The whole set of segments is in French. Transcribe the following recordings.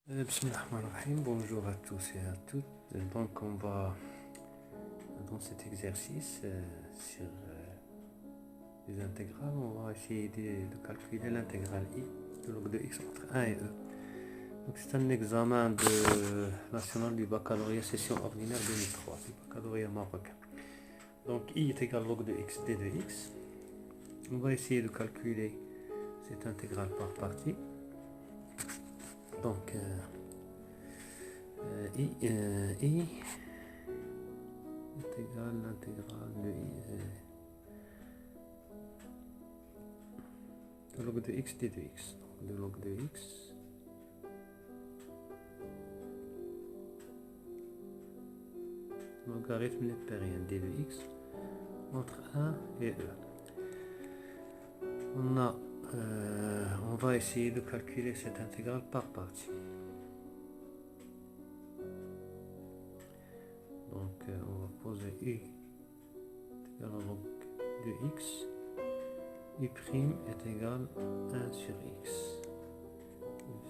Bismillahirrahmanirrahim. Bonjour à tous et à toutes. Donc on va dans cet exercice sur les intégrales, on va essayer de calculer l'intégrale i de log de x entre 1 et e. Donc c'est un examen de national du baccalauréat session ordinaire 2003 du baccalauréat marocain. Donc i est égal log de x d de x. On va essayer de calculer cette intégrale par partie. Donc i est égal l'intégrale de i de log de x d de x. Donc de log de x logarithme nepérien d de x entre 1 et e. On va essayer de calculer cette intégrale par partie. Donc on va poser i est égal à log de x, i' est égal à 1 sur x,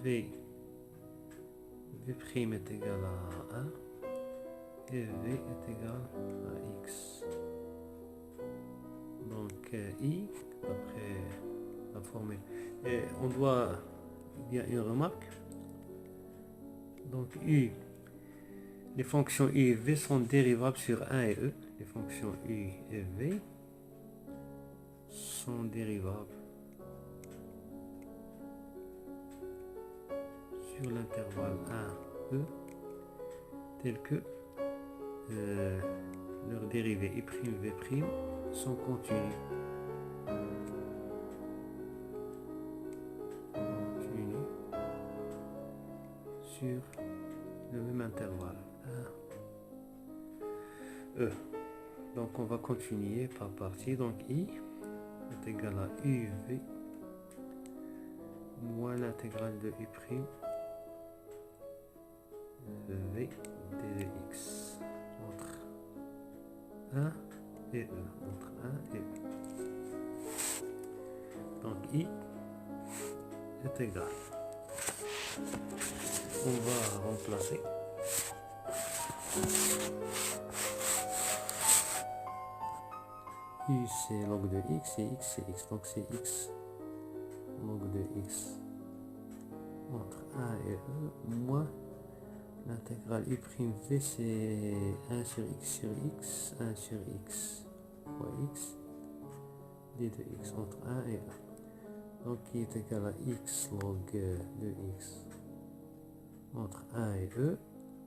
v est égal à 1 et v est égal à x. Donc i, d'après la formule, et il y a une remarque. Donc u, les fonctions u et v sont dérivables sur 1 et e. Les fonctions u et v sont dérivables sur l'intervalle 1 e tel que leurs dérivés i', v' sont continues. Sur le même intervalle 1 e. Donc on va continuer par partie. Donc i est égal à uv moins l'intégrale de i' v d de x entre 1 et e, entre 1 et e. Donc i est égal, on va remplacer u c'est log de x et x c'est x, donc c'est x log de x entre 1 et e moins l'intégrale u'v c'est 1 sur x sur x, 1 sur x fois x d de x entre 1 et e. Donc qui est égal à x log de x entre 1 et e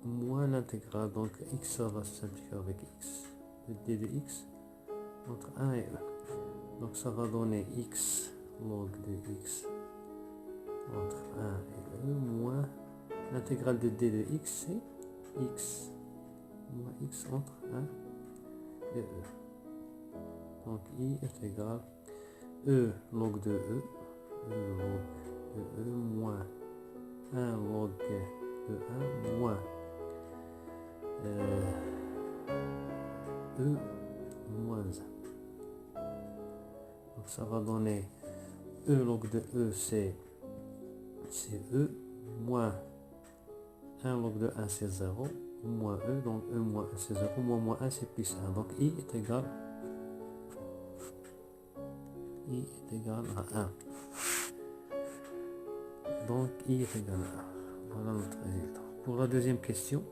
moins l'intégrale, donc x ça va se simplifier avec x de d de x entre 1 et e. Donc ça va donner x log de x entre 1 et e moins l'intégrale de d de x c'est x moins x entre 1 et e. Donc i est égal e log de e, log de e moins 1 log de 1 moins e moins 1. Donc ça va donner e log de e c'est e moins 1 log de 1 c'est 0 moins e, donc e moins 1 c'est 0 moins 1 c'est plus 1. Donc i est égal à 1. Donc i est égal à 1. Voilà notre résultat. Pour la deuxième question,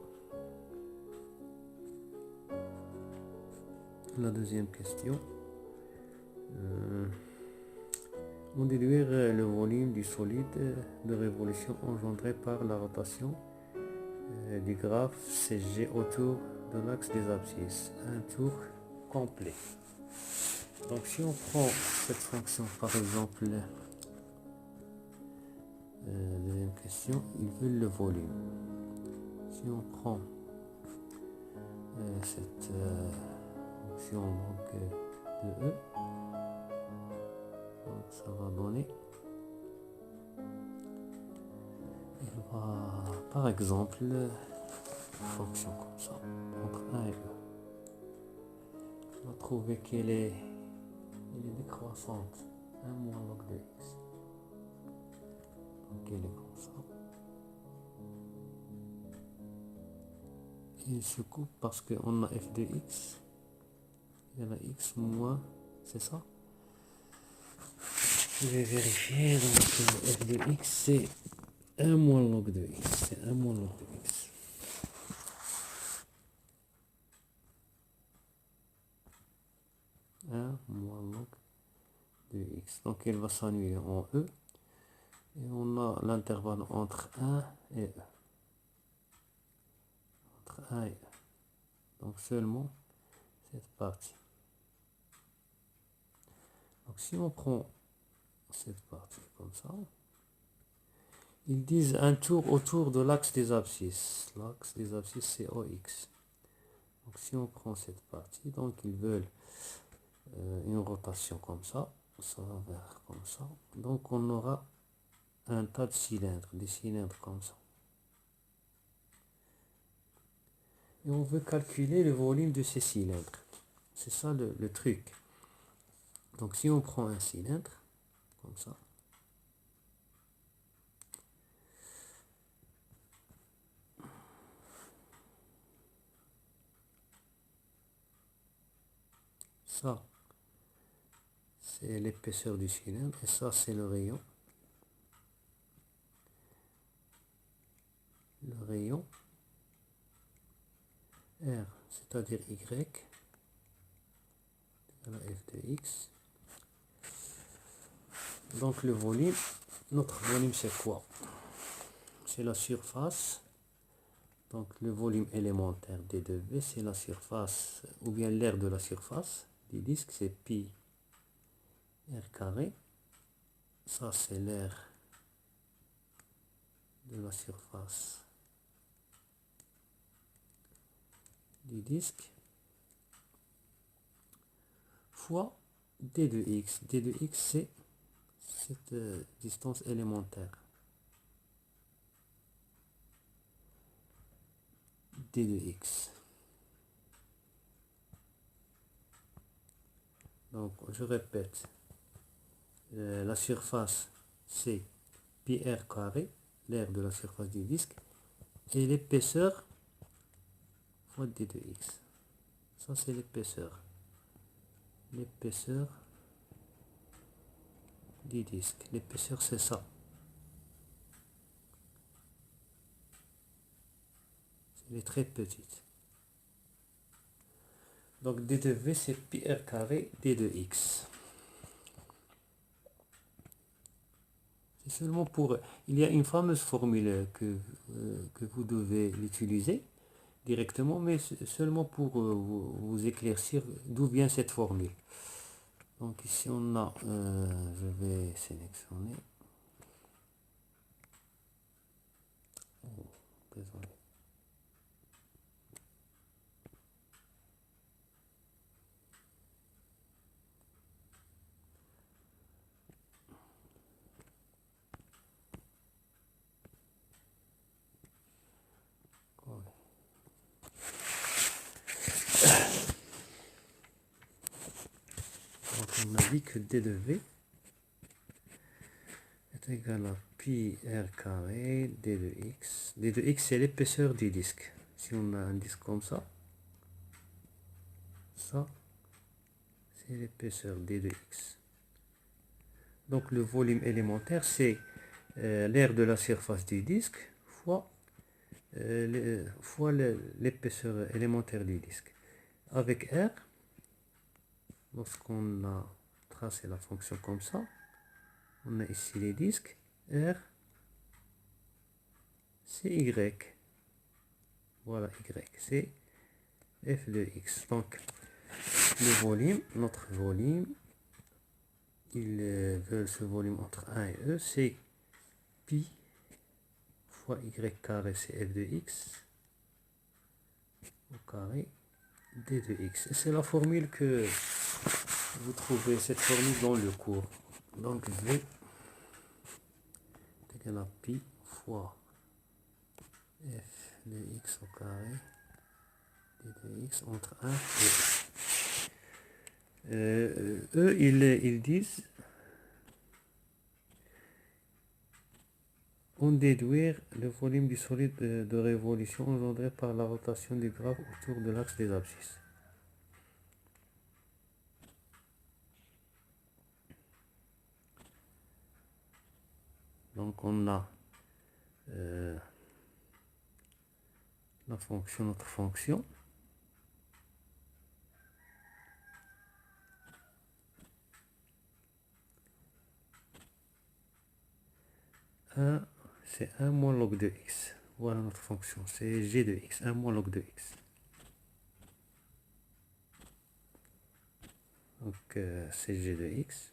on déduire le volume du solide de révolution engendré par la rotation du graphe CG autour de l'axe des abscisses, un tour complet. Donc si on prend cette fonction, par exemple, deuxième question, ils veulent le volume. Si on prend cette fonction de e, donc ça va donner, par exemple, une fonction comme ça, entre 1 et e. On va trouver qu'elle est décroissante, 1 moins log de x. Donc elle est comme ça. il se coupe parce qu'on a f de x, il y a la x moins, c'est ça? Je vais vérifier, donc f de x c'est 1 moins log de x, c'est 1 moins log de x. Moins log de x. Donc elle va s'annuler en e. Et on a l'intervalle entre 1 et e. Entre 1 et e. Donc seulement cette partie. Donc si on prend cette partie comme ça, ils disent un tour autour de l'axe des abscisses. L'axe des abscisses c'est OX. Donc si on prend cette partie, donc ils veulent une rotation comme ça va vers comme ça. Donc on aura un tas de cylindres, des cylindres comme ça. Et on veut calculer le volume de ces cylindres. C'est ça le truc. Donc si on prend un cylindre, comme ça, ça c'est l'épaisseur du cylindre et ça c'est le rayon. Le rayon R, c'est-à-dire Y, à la f de x. Donc le volume, notre volume c'est quoi? C'est la surface. Donc le volume élémentaire d de v, c'est la surface, ou bien l'aire de la surface du disque, c'est pi r carré. Ça c'est l'aire de la surface du disque, fois d de x. D de x c'est cette distance élémentaire. D de x. Donc je répète, la surface c'est pi r carré, l'aire de la surface du disque, et l'épaisseur fois d de x. Ça c'est l'épaisseur. L'épaisseur du disque. L'épaisseur c'est ça. Elle est très petite. Donc d de v c'est pi r carré d de x. C'est seulement pour... Il y a une fameuse formule que vous devez l'utiliser directement, mais seulement pour vous éclaircir d'où vient cette formule. Donc ici on a... je vais sélectionner. Oh, désolé. On a dit que d de v est égal à pi r carré d de x. D de x c'est l'épaisseur du disque. Si on a un disque comme ça c'est l'épaisseur d de x. Donc le volume élémentaire c'est l'aire de la surface du disque fois l'épaisseur élémentaire du disque. Avec R, lorsqu'on a tracé la fonction comme ça, on a ici les disques, R, c'est Y. Voilà, Y, c'est f de x. Donc, le volume, notre volume, ils veulent ce volume entre 1 et E, c'est pi fois y carré, c'est f de x, au carré, d de x. Et c'est la formule que vous trouvez, cette formule dans le cours. Donc, v est égal à pi fois f de x au carré, d de x entre 1 et eux, ils disent En déduire le volume du solide de révolution engendré par la rotation du graphe autour de l'axe des abscisses. Donc on a la fonction, notre fonction. C'est 1 moins log de x. Voilà notre fonction. C'est g de x. 1 moins log de x. Donc c'est g de x.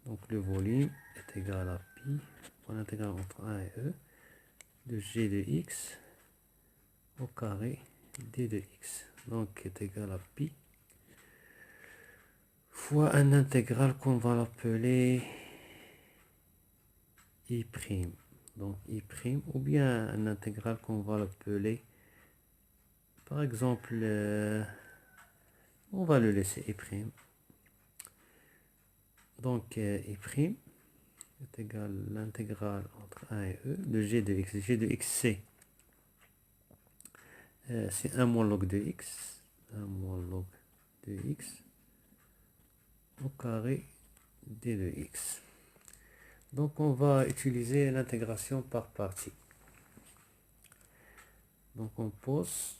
Donc le volume est égal à pi, point intégrale entre 1 et e, de g de x au carré d de x. Donc est égal à pi fois un intégral qu'on va l'appeler i'. Donc i', ou bien un intégral qu'on va l'appeler, par exemple, on va le laisser i'. Donc i' est égal à l'intégrale entre 1 et e de g de x. G de x c'est 1 moins log de x. 1 moins log de x au carré d de x. Donc on va utiliser l'intégration par partie. Donc on pose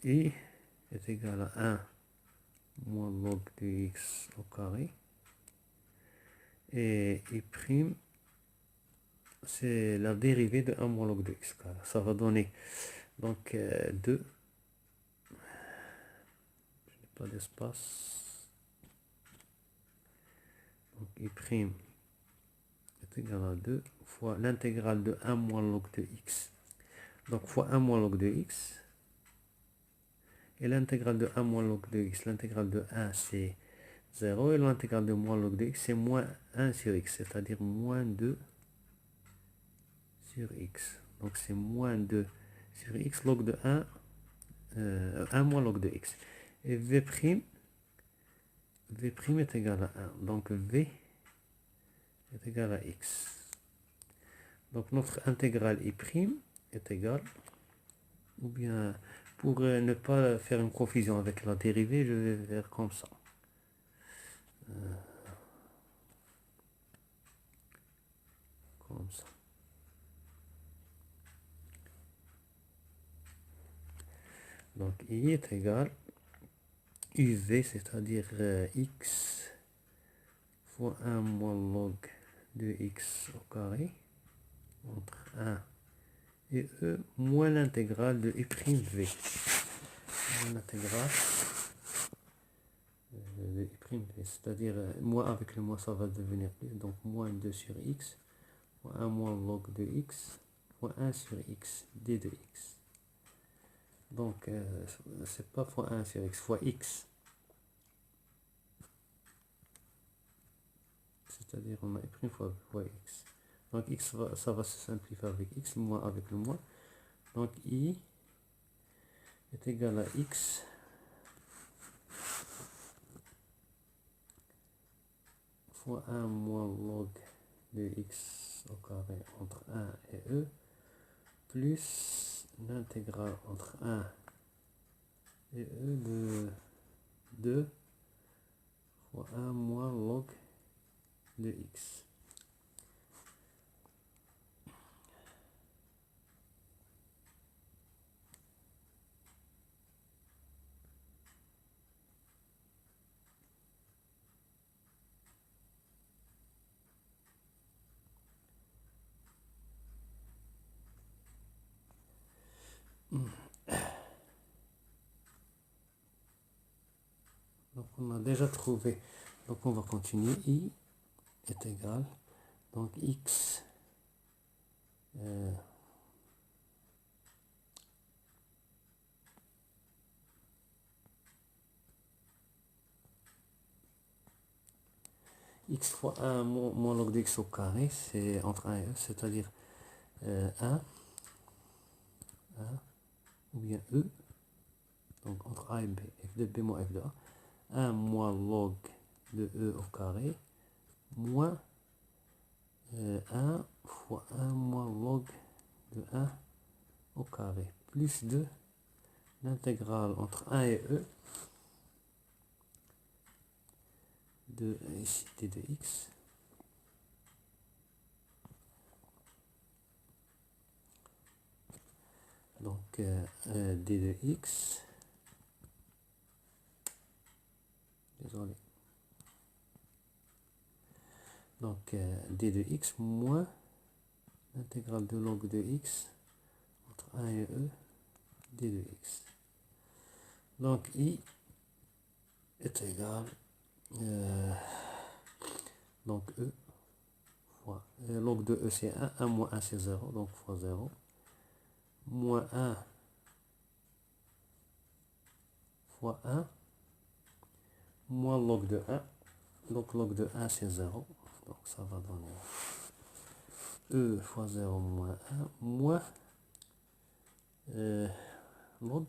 i est égal à 1 moins log de x au carré. Et i', c'est la dérivée de 1 moins log de x. Ça va donner donc 2. Je n'ai pas d'espace. Donc i' est égal à 2 fois l'intégrale de 1 moins log de x. Donc fois 1 moins log de x. Et l'intégrale de 1 moins log de x, l'intégrale de 1 c'est 0. Et l'intégrale de moins log de x c'est moins 1 sur x. C'est-à-dire moins 2 sur x. Donc c'est moins 2 sur x log de 1. 1 moins log de x. Et v' est égal à 1. Donc v est égal à x. Donc notre intégrale i' est égale, ou bien pour ne pas faire une confusion avec la dérivée, je vais faire comme ça. Comme ça. Donc i est égal uv, c'est-à-dire x fois 1 moins log de x au carré entre 1 et e moins l'intégrale de i'v. L'intégrale de i'v, c'est-à-dire moins avec le moins ça va devenir plus, donc moins 2 sur x fois 1 moins log de x fois 1 sur x d de x. Donc c'est pas fois 1 sur x, fois x. C'est-à-dire on a i' fois x. Donc x ça va se simplifier avec x, moins avec le moins. Donc i est égal à x fois 1 moins log de x au carré entre 1 et e plus l'intégrale entre 1 et e de 2 fois 1 moins log de x. Donc on a déjà trouvé. Donc on va continuer. I est égal. Donc x x fois 1 moins log de x au carré, c'est entre 1 et e, c'est-à-dire 1, ou bien e, donc entre a et b, f de b moins f de a, 1 moins log de e au carré, moins 1 fois 1 moins log de 1 au carré, plus de l'intégrale entre 1 et e de ici d de x donc d de x, désolé, donc d de x moins l'intégrale de log de x entre 1 et e d de x. Donc i est égal donc e fois log de e c'est 1, 1 moins 1 c'est 0, donc fois 0, moins 1 fois 1 moins log de 1, donc log de 1 c'est 0, donc ça va donner e fois 0 moins 1 moins log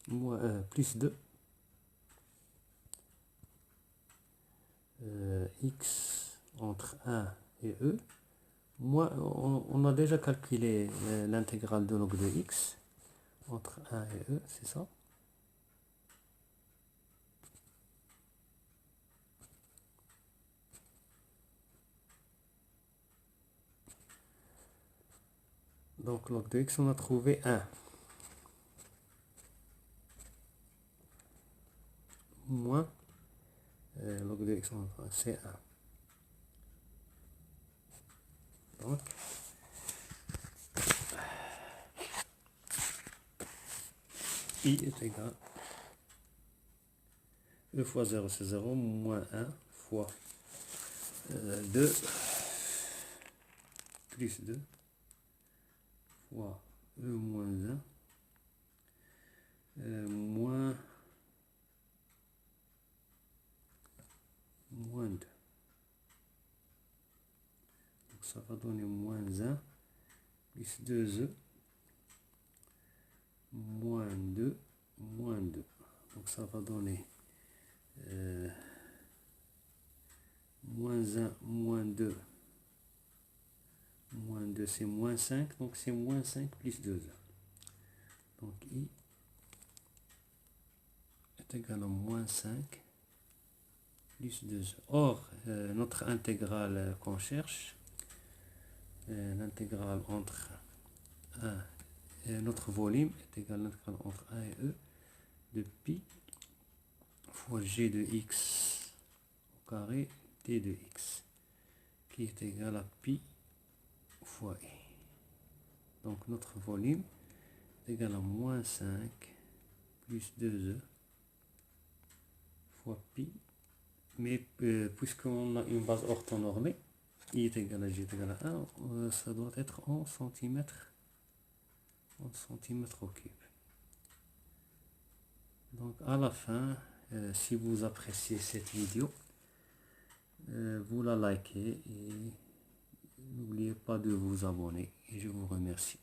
moins plus 2 x entre 1 et e. Moins, on a déjà calculé l'intégrale de log de x entre 1 et e, c'est ça. Donc log de x, on a trouvé 1. Moins log de x, c'est 1. Donc, i est égal e fois 0 c'est 0, moins 1 fois 2 plus 2 fois e moins 1 moins 2. Donc ça va donner moins 1 plus 2e moins 2 moins 2. Donc ça va donner moins 1 moins 2 moins 2 c'est moins 5, donc c'est moins 5 plus 2e. Donc i est égal à moins 5 plus 2e. Or, notre intégrale qu'on cherche, l'intégrale entre 1 et notre volume est égal à l'intégrale entre 1 et e de pi fois g de x au carré d de x, qui est égal à pi fois i. Donc notre volume est égal à moins 5 plus 2e fois pi, mais puisqu'on a une base orthonormée, i est égal à g est égal à 1, ça doit être en centimètres au cube. Donc à la fin, si vous appréciez cette vidéo, vous la likez et n'oubliez pas de vous abonner et je vous remercie.